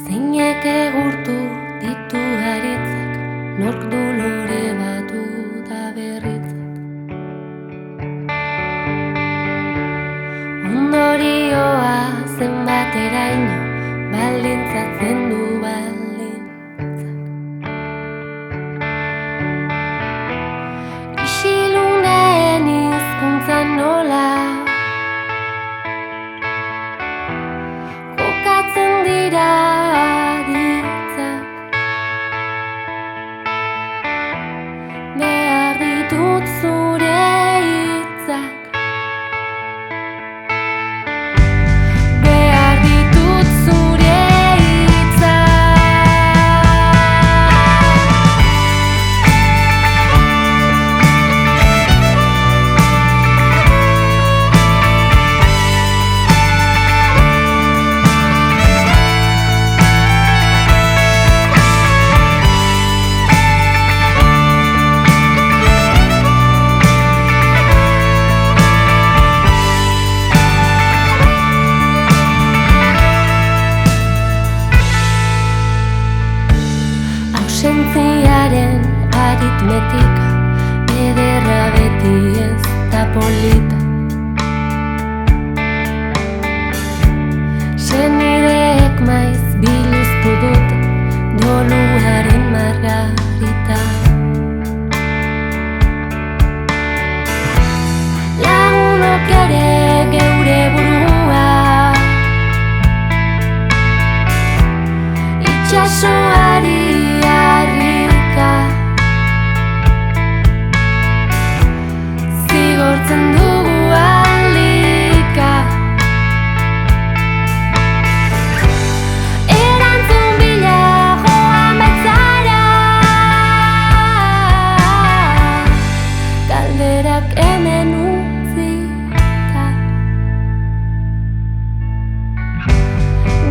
Zeinek egurtu ditu haritzak, nork du lore batu da berritzat. Ondorioa zenbateraino baldintzatzen du baldintzak. Isiluneen hizkuntza nola jokatzen dira aditzak. Behar ditut zure hitzak. Behar ditut zure ausentziaren aritmetika, ederra beti ez da polita. Senideek maiz biluztu dut doluaren margarita. Lagunok ere geure burua itxasoari zigortzen dugu aldika. Erantzun bila joan batzara, galderak hemen utzita.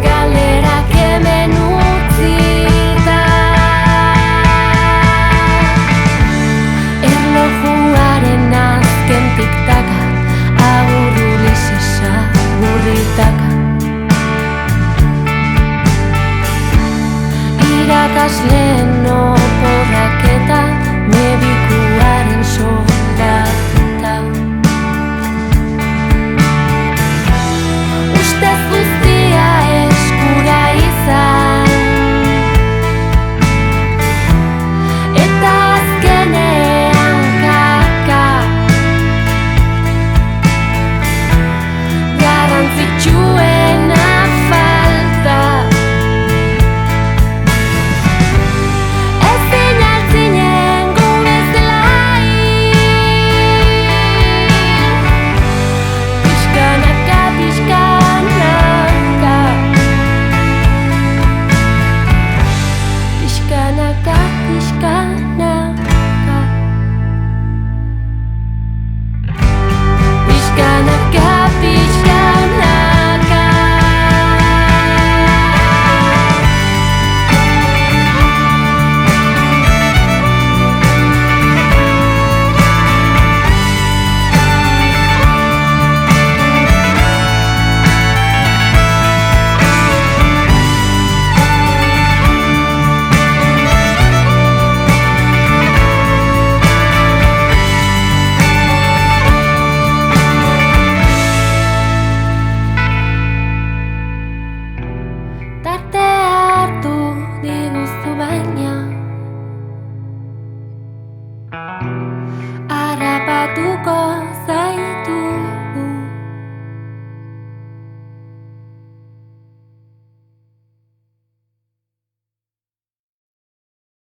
Galderak hemen utzita. Erlojuaren azken tiktaka, agur Ulisesa burritaka. Irakasleen